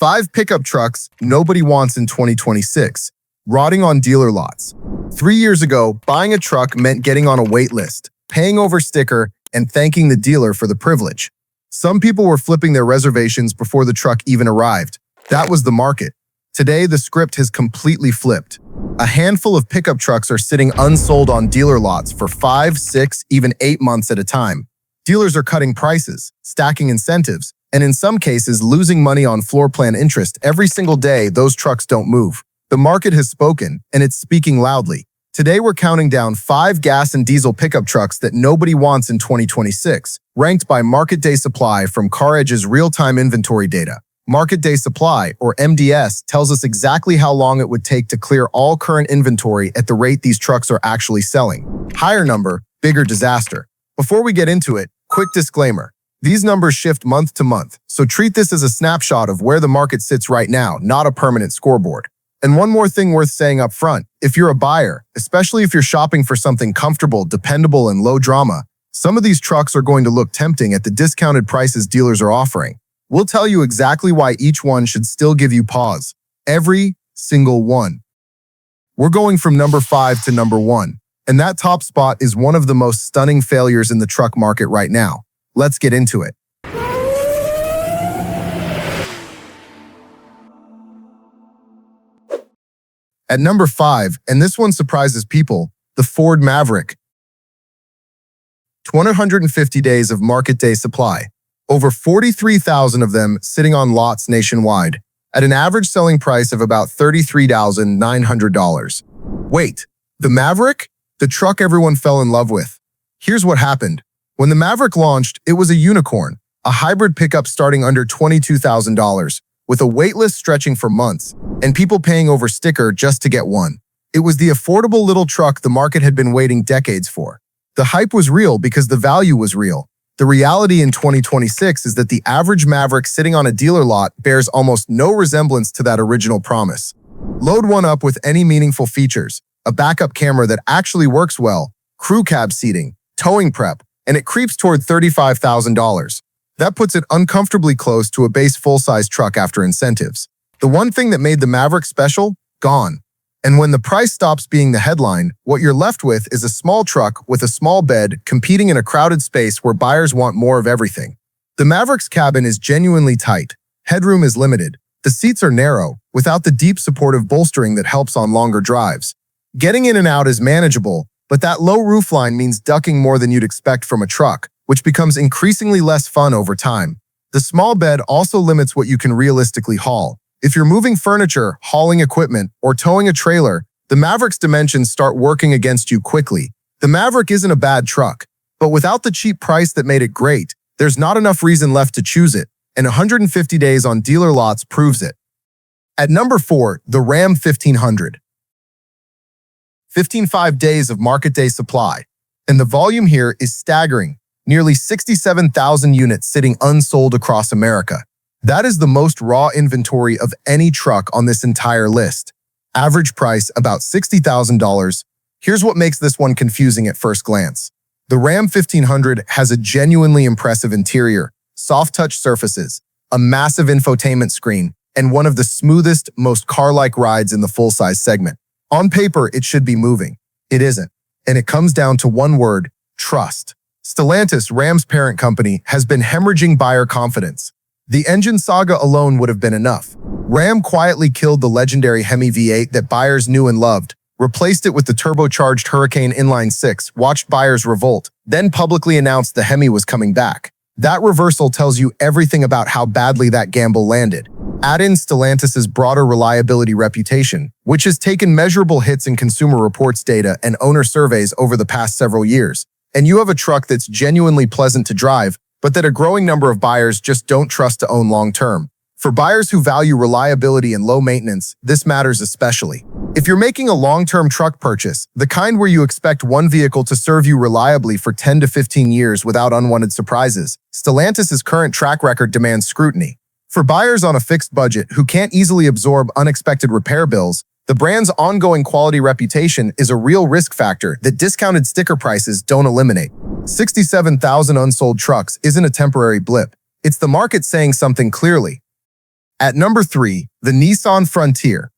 5 pickup trucks nobody wants in 2026, rotting on dealer lots. 3 years ago, buying a truck meant getting on a wait list, paying over sticker, and thanking the dealer for the privilege. Some people were flipping their reservations before the truck even arrived. That was the market. Today, the script has completely flipped. A handful of pickup trucks are sitting unsold on dealer lots for 5, 6, even 8 months at a time. Dealers are cutting prices, stacking incentives, and in some cases losing money on floor plan interest every single day those trucks don't move. The market has spoken, and it's speaking loudly. Today, we're counting down 5 gas and diesel pickup trucks that nobody wants in 2026, ranked by Market Day Supply from CarEdge's real-time inventory data. Market Day Supply, or MDS, tells us exactly how long it would take to clear all current inventory at the rate these trucks are actually selling. Higher number, bigger disaster. Before we get into it, quick disclaimer. These numbers shift month to month, so treat this as a snapshot of where the market sits right now, not a permanent scoreboard. And one more thing worth saying up front, if you're a buyer, especially if you're shopping for something comfortable, dependable, and low drama, some of these trucks are going to look tempting at the discounted prices dealers are offering. We'll tell you exactly why each one should still give you pause. Every single one. We're going from number 5 to number 1, and that top spot is one of the most stunning failures in the truck market right now. Let's get into it. At number 5, and this one surprises people, the Ford Maverick. 150 days of market day supply. Over 43,000 of them sitting on lots nationwide, at an average selling price of about $33,900. Wait, the Maverick? The truck everyone fell in love with. Here's what happened. When the Maverick launched, it was a unicorn, a hybrid pickup starting under $22,000, with a waitlist stretching for months, and people paying over sticker just to get one. It was the affordable little truck the market had been waiting decades for. The hype was real because the value was real. The reality in 2026 is that the average Maverick sitting on a dealer lot bears almost no resemblance to that original promise. Load one up with any meaningful features, a backup camera that actually works well, crew cab seating, towing prep, and it creeps toward $35,000. That puts it uncomfortably close to a base full-size truck after incentives. The one thing that made the Maverick special? Gone. And when the price stops being the headline, what you're left with is a small truck with a small bed competing in a crowded space where buyers want more of everything. The Maverick's cabin is genuinely tight. Headroom is limited. The seats are narrow, without the deep supportive bolstering that helps on longer drives. Getting in and out is manageable, but that low roofline means ducking more than you'd expect from a truck, which becomes increasingly less fun over time. The small bed also limits what you can realistically haul. If you're moving furniture, hauling equipment, or towing a trailer, the Maverick's dimensions start working against you quickly. The Maverick isn't a bad truck, but without the cheap price that made it great, there's not enough reason left to choose it, and 150 days on dealer lots proves it. At number 4, the Ram 1500. 15.5 days of market day supply, and the volume here is staggering, nearly 67,000 units sitting unsold across America. That is the most raw inventory of any truck on this entire list. Average price about $60,000. Here's what makes this one confusing at first glance. The Ram 1500 has a genuinely impressive interior, soft touch surfaces, a massive infotainment screen, and one of the smoothest, most car-like rides in the full-size segment. On paper, it should be moving. It isn't. And it comes down to one word: trust. Stellantis, Ram's parent company, has been hemorrhaging buyer confidence. The engine saga alone would have been enough. Ram quietly killed the legendary Hemi V8 that buyers knew and loved, replaced it with the turbocharged Hurricane Inline-6, watched buyers revolt, then publicly announced the Hemi was coming back. That reversal tells you everything about how badly that gamble landed. Add in Stellantis' broader reliability reputation, which has taken measurable hits in Consumer Reports data and owner surveys over the past several years, and you have a truck that's genuinely pleasant to drive, but that a growing number of buyers just don't trust to own long-term. For buyers who value reliability and low maintenance, this matters especially. If you're making a long-term truck purchase, the kind where you expect one vehicle to serve you reliably for 10 to 15 years without unwanted surprises, Stellantis' current track record demands scrutiny. For buyers on a fixed budget who can't easily absorb unexpected repair bills, the brand's ongoing quality reputation is a real risk factor that discounted sticker prices don't eliminate. 67,000 unsold trucks isn't a temporary blip. It's the market saying something clearly. At number 3, the Nissan Frontier.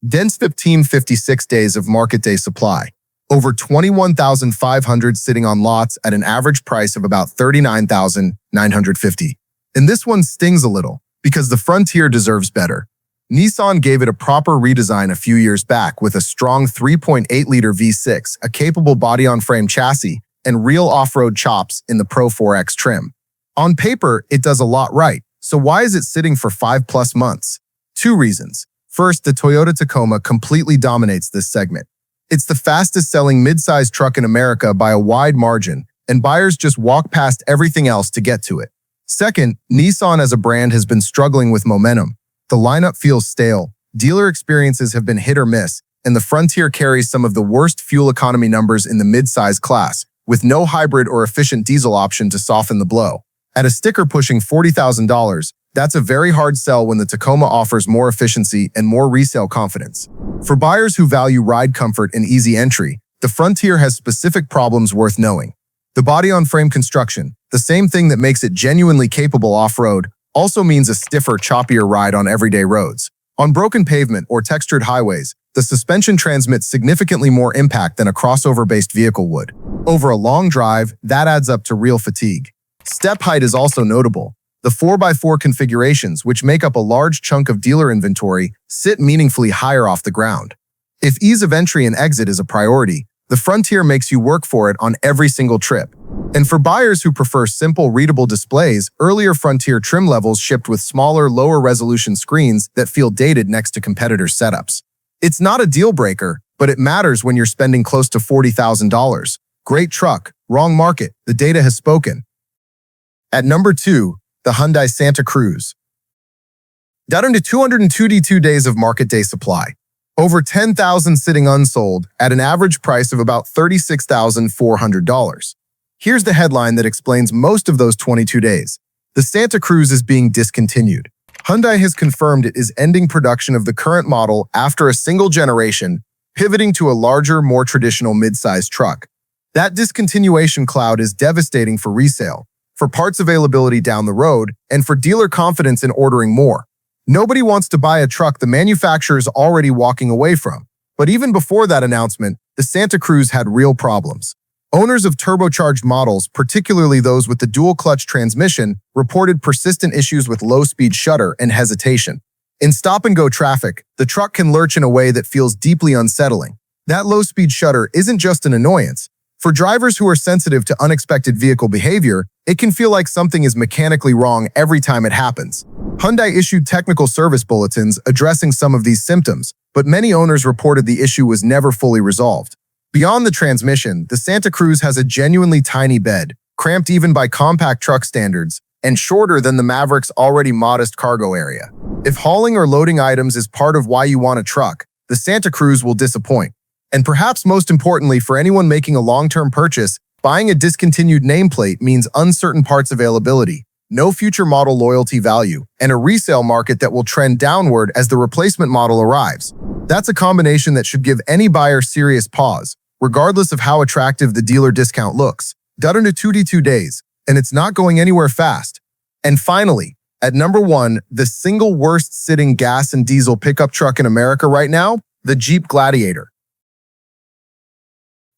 Dense 56 days of market day supply. Over 21,500 sitting on lots at an average price of about $39,950. And this one stings a little, because the Frontier deserves better. Nissan gave it a proper redesign a few years back with a strong 3.8-liter V6, a capable body-on-frame chassis, and real off-road chops in the Pro 4X trim. On paper, it does a lot right, so why is it sitting for 5+ months? 2 reasons. First, the Toyota Tacoma completely dominates this segment. It's the fastest-selling midsize truck in America by a wide margin, and buyers just walk past everything else to get to it. Second, Nissan as a brand has been struggling with momentum. The lineup feels stale, dealer experiences have been hit or miss, and the Frontier carries some of the worst fuel economy numbers in the midsize class, with no hybrid or efficient diesel option to soften the blow. At a sticker pushing $40,000, that's a very hard sell when the Tacoma offers more efficiency and more resale confidence. For buyers who value ride comfort and easy entry, the Frontier has specific problems worth knowing. The body-on-frame construction, the same thing that makes it genuinely capable off-road, also means a stiffer, choppier ride on everyday roads. On broken pavement or textured highways, the suspension transmits significantly more impact than a crossover-based vehicle would. Over a long drive, that adds up to real fatigue. Step height is also notable. The 4x4 configurations, which make up a large chunk of dealer inventory, sit meaningfully higher off the ground. If ease of entry and exit is a priority, the Frontier makes you work for it on every single trip. And for buyers who prefer simple, readable displays, earlier Frontier trim levels shipped with smaller, lower-resolution screens that feel dated next to competitor setups. It's not a deal-breaker, but it matters when you're spending close to $40,000. Great truck, wrong market, the data has spoken. At number 2, the Hyundai Santa Cruz. Down into 222 days of market day supply. Over 10,000 sitting unsold at an average price of about $36,400. Here's the headline that explains most of those 22 days. The Santa Cruz is being discontinued. Hyundai has confirmed it is ending production of the current model after a single generation, pivoting to a larger, more traditional midsize truck. That discontinuation cloud is devastating for resale, for parts availability down the road, and for dealer confidence in ordering more. Nobody wants to buy a truck the manufacturer is already walking away from. But even before that announcement, the Santa Cruz had real problems. Owners of turbocharged models, particularly those with the dual-clutch transmission, reported persistent issues with low-speed shutter and hesitation. In stop-and-go traffic, the truck can lurch in a way that feels deeply unsettling. That low-speed shutter isn't just an annoyance. For drivers who are sensitive to unexpected vehicle behavior, it can feel like something is mechanically wrong every time it happens. Hyundai issued technical service bulletins addressing some of these symptoms, but many owners reported the issue was never fully resolved. Beyond the transmission, the Santa Cruz has a genuinely tiny bed, cramped even by compact truck standards, and shorter than the Maverick's already modest cargo area. If hauling or loading items is part of why you want a truck, the Santa Cruz will disappoint. And perhaps most importantly for anyone making a long-term purchase, buying a discontinued nameplate means uncertain parts availability, no future model loyalty value, and a resale market that will trend downward as the replacement model arrives. That's a combination that should give any buyer serious pause, regardless of how attractive the dealer discount looks. Done into 22 days, and it's not going anywhere fast. And finally, at number 1, the single worst sitting gas and diesel pickup truck in America right now, the Jeep Gladiator.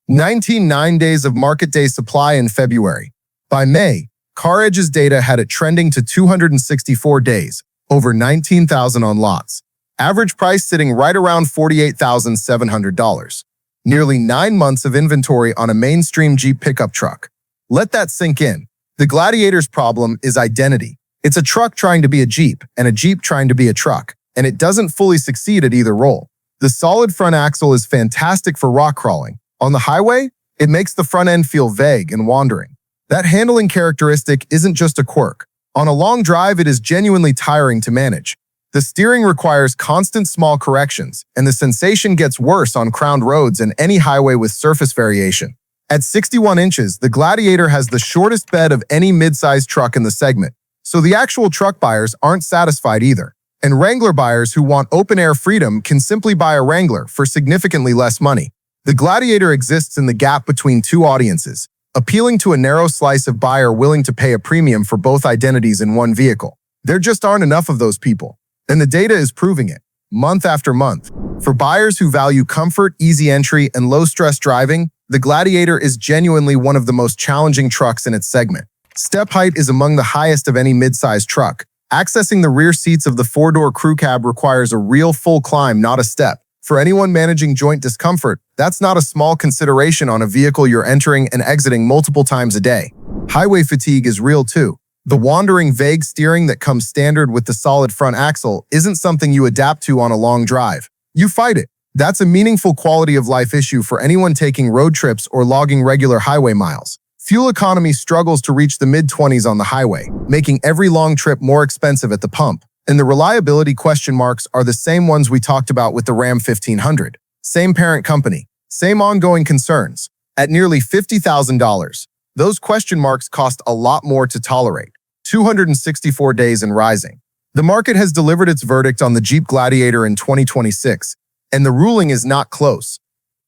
19 days of market day supply in February. By May, CarEdge's data had it trending to 264 days, over 19,000 on lots. Average price sitting right around $48,700. Nearly 9 months of inventory on a mainstream Jeep pickup truck. Let that sink in. The Gladiator's problem is identity. It's a truck trying to be a Jeep and a Jeep trying to be a truck, and it doesn't fully succeed at either role. The solid front axle is fantastic for rock crawling. On the highway, it makes the front end feel vague and wandering. That handling characteristic isn't just a quirk. On a long drive, it is genuinely tiring to manage. The steering requires constant small corrections, and the sensation gets worse on crowned roads and any highway with surface variation. At 61 inches, the Gladiator has the shortest bed of any mid-sized truck in the segment, so the actual truck buyers aren't satisfied either. And Wrangler buyers who want open-air freedom can simply buy a Wrangler for significantly less money. The Gladiator exists in the gap between two audiences, appealing to a narrow slice of buyer willing to pay a premium for both identities in one vehicle. There just aren't enough of those people. And the data is proving it, month after month. For buyers who value comfort, easy entry, and low-stress driving, the Gladiator is genuinely one of the most challenging trucks in its segment. Step height is among the highest of any midsize truck. Accessing the rear seats of the four-door crew cab requires a real full climb, not a step. For anyone managing joint discomfort, that's not a small consideration on a vehicle you're entering and exiting multiple times a day. Highway fatigue is real too. The wandering, vague steering that comes standard with the solid front axle isn't something you adapt to on a long drive. You fight it. That's a meaningful quality of life issue for anyone taking road trips or logging regular highway miles. Fuel economy struggles to reach the mid-20s on the highway, making every long trip more expensive at the pump. And the reliability question marks are the same ones we talked about with the Ram 1500. Same parent company, same ongoing concerns. At nearly $50,000, those question marks cost a lot more to tolerate. 264 days and rising. The market has delivered its verdict on the Jeep Gladiator in 2026, and the ruling is not close.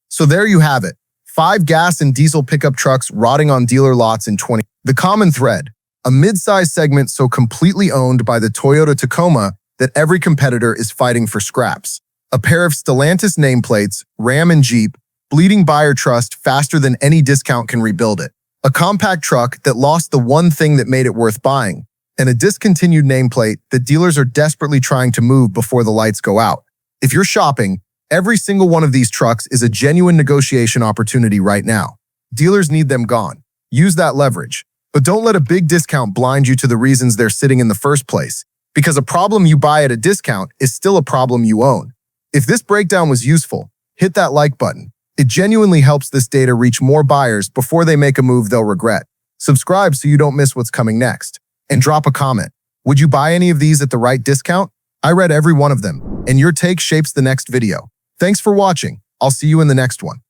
So there you have it. 5 gas and diesel pickup trucks rotting on dealer lots in 20. The common thread, a mid-size segment so completely owned by the Toyota Tacoma that every competitor is fighting for scraps. A pair of Stellantis nameplates, Ram and Jeep, bleeding buyer trust faster than any discount can rebuild it. A compact truck that lost the one thing that made it worth buying, and a discontinued nameplate that dealers are desperately trying to move before the lights go out. If you're shopping, every single one of these trucks is a genuine negotiation opportunity right now. Dealers need them gone. Use that leverage. But don't let a big discount blind you to the reasons they're sitting in the first place, because a problem you buy at a discount is still a problem you own. If this breakdown was useful, hit that like button. It genuinely helps this data reach more buyers before they make a move they'll regret. Subscribe so you don't miss what's coming next. And drop a comment. Would you buy any of these at the right discount? I read every one of them, and your take shapes the next video. Thanks for watching. I'll see you in the next one.